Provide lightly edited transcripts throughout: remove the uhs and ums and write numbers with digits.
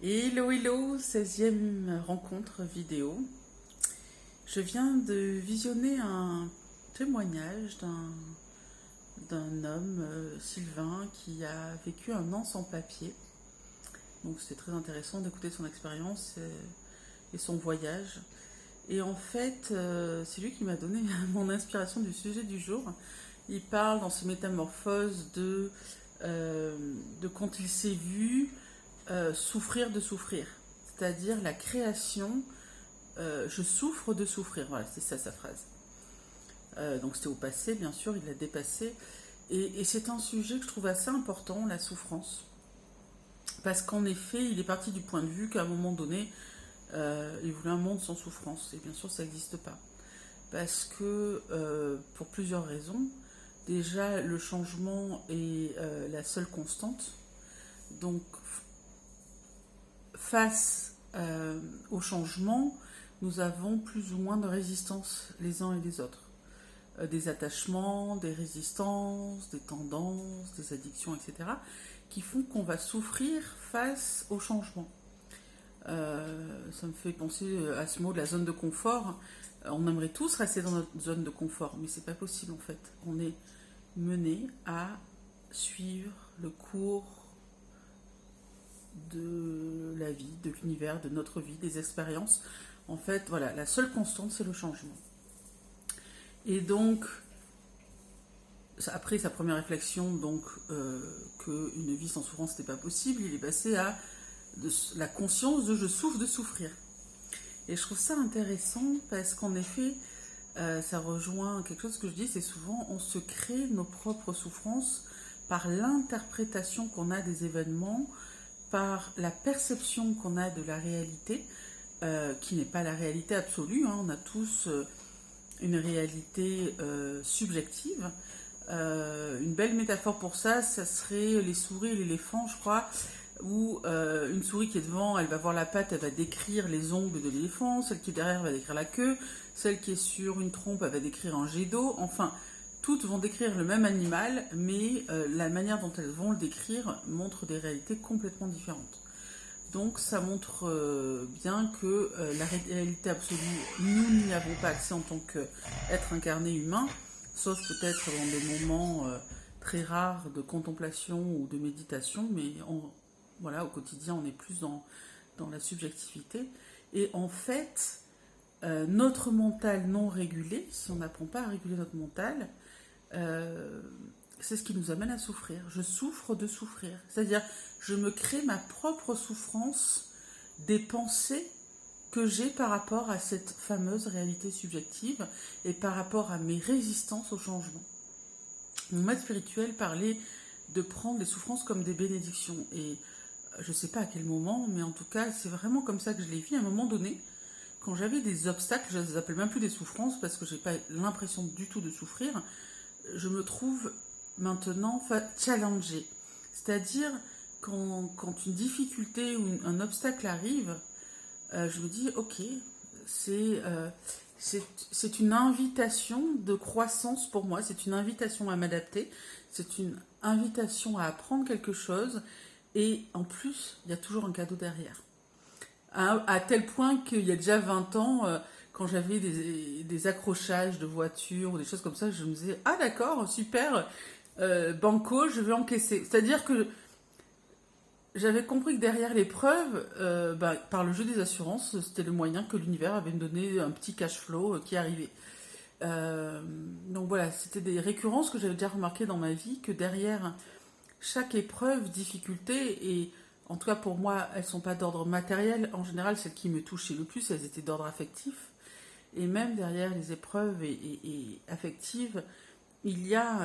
Hello, hello, 16e rencontre vidéo. Je viens de visionner un témoignage d'un homme, Sylvain, qui a vécu un an sans papier. Donc c'était très intéressant d'écouter son expérience et son voyage. Et en fait, c'est lui qui m'a donné mon inspiration du sujet du jour. Il parle dans ses métamorphoses de quand il s'est vu souffrir de souffrir. C'est-à-dire la création, je souffre de souffrir. Voilà, c'est ça sa phrase. Donc c'était au passé, bien sûr, il l'a dépassé. Et c'est un sujet que je trouve assez important, la souffrance. Parce qu'en effet, il est parti du point de vue qu'à un moment donné, il voulait un monde sans souffrance. Et bien sûr, ça n'existe pas. Parce que, pour plusieurs raisons, déjà, le changement est la seule constante. Donc, face au changement, nous avons plus ou moins de résistance les uns et les autres. Des attachements, des résistances, des tendances, des addictions, etc., qui font qu'on va souffrir face au changement. Ça me fait penser à ce mot de la zone de confort. On aimerait tous rester dans notre zone de confort, mais c'est pas possible en fait. On est mené à suivre le cours de la vie, de l'univers, de notre vie, des expériences. En fait, voilà, la seule constante, c'est le changement. Et donc, après sa première réflexion, donc qu'une vie sans souffrance n'était pas possible, il est passé à la conscience de je souffre de souffrir. Et je trouve ça intéressant parce qu'en effet, ça rejoint quelque chose que je dis, c'est souvent on se crée nos propres souffrances par l'interprétation qu'on a des événements, par la perception qu'on a de la réalité, qui n'est pas la réalité absolue. Hein. On a tous une réalité subjective. Une belle métaphore pour ça, ça serait les souris et l'éléphant, je crois, où une souris qui est devant, elle va voir la patte, elle va décrire les ongles de l'éléphant, celle qui est derrière va décrire la queue, celle qui est sur une trompe, elle va décrire un jet d'eau, enfin, toutes vont décrire le même animal, mais la manière dont elles vont le décrire montre des réalités complètement différentes. Donc ça montre bien que la réalité absolue, nous n'y avons pas accès en tant qu'être incarné humain, sauf peut-être dans des moments très rares de contemplation ou de méditation, mais voilà, au quotidien on est plus dans la subjectivité. Et en fait, notre mental non régulé, si on n'apprend pas à réguler notre mental, c'est ce qui nous amène à souffrir. Je souffre de souffrir. C'est-à-dire, je me crée ma propre souffrance des pensées que j'ai par rapport à cette fameuse réalité subjective et par rapport à mes résistances au changement. Mon maître spirituel parlait de prendre les souffrances comme des bénédictions. Et je ne sais pas à quel moment, mais en tout cas, c'est vraiment comme ça que je l'ai vu. À un moment donné, quand j'avais des obstacles, je ne les appelle même plus des souffrances parce que je n'ai pas l'impression du tout de souffrir, je me trouve maintenant challengée. C'est-à-dire, quand une difficulté ou un obstacle arrive, je me dis, ok, c'est une invitation de croissance pour moi, c'est une invitation à m'adapter, c'est une invitation à apprendre quelque chose, et en plus, il y a toujours un cadeau derrière. À tel point qu'il y a déjà 20 ans, quand j'avais des accrochages de voitures ou des choses comme ça, je me disais, ah d'accord, super, banco, je vais encaisser. C'est-à-dire que j'avais compris que derrière l'épreuve, par le jeu des assurances, c'était le moyen que l'univers avait me donné un petit cash flow qui arrivait. Donc voilà, c'était des récurrences que j'avais déjà remarquées dans ma vie, que derrière chaque épreuve, difficulté, et en tout cas pour moi, elles ne sont pas d'ordre matériel. En général, celles qui me touchaient le plus, elles étaient d'ordre affectif. Et même derrière les épreuves et affectives, il y a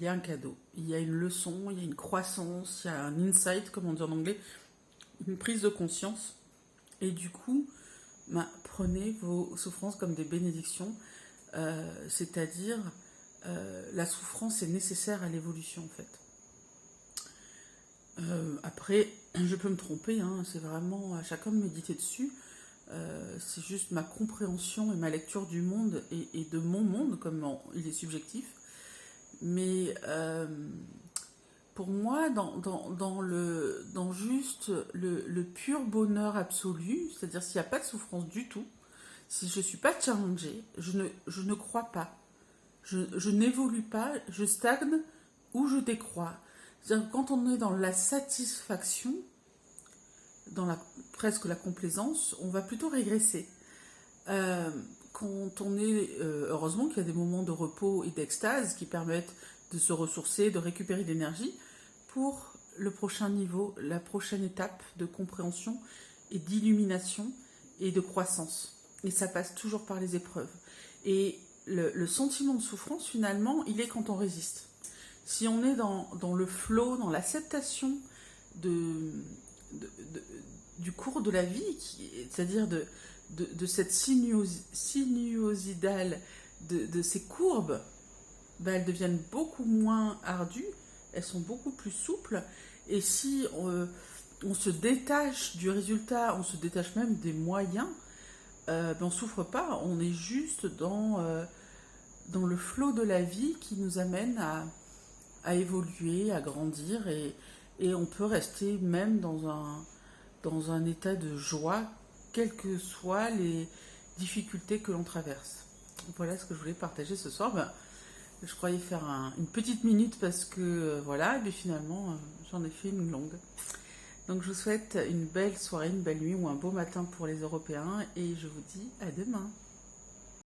un cadeau, il y a une leçon, il y a une croissance, il y a un insight, comme on dit en anglais, une prise de conscience. Et du coup, prenez vos souffrances comme des bénédictions, c'est-à-dire la souffrance est nécessaire à l'évolution en fait. Après, je peux me tromper, hein, c'est vraiment à chacun de méditer dessus. C'est juste ma compréhension et ma lecture du monde et de mon monde, comme il est subjectif. Mais pour moi, dans juste le pur bonheur absolu, c'est-à-dire s'il n'y a pas de souffrance du tout, si je ne suis pas challengée, je ne crois pas. Je n'évolue pas, je stagne ou je décroît. C'est-à-dire que quand on est dans la satisfaction, presque la complaisance, on va plutôt régresser. Quand on est, heureusement qu'il y a des moments de repos et d'extase qui permettent de se ressourcer, de récupérer de l'énergie pour le prochain niveau, la prochaine étape de compréhension et d'illumination et de croissance. Et ça passe toujours par les épreuves. Et le sentiment de souffrance, finalement, il est quand on résiste. Si on est dans le flow, dans l'acceptation du cours de la vie, c'est-à-dire de cette sinuosidale, de ces courbes, ben, elles deviennent beaucoup moins ardues, elles sont beaucoup plus souples. Et si on se détache du résultat, on se détache même des moyens, ben on ne souffre pas, on est juste dans le flot de la vie qui nous amène à évoluer, à grandir, et on peut rester même dans un état de joie, quelles que soient les difficultés que l'on traverse. Voilà ce que je voulais partager ce soir. Ben, je croyais faire une petite minute parce que voilà, et finalement j'en ai fait une longue. Donc je vous souhaite une belle soirée, une belle nuit ou un beau matin pour les Européens et je vous dis à demain.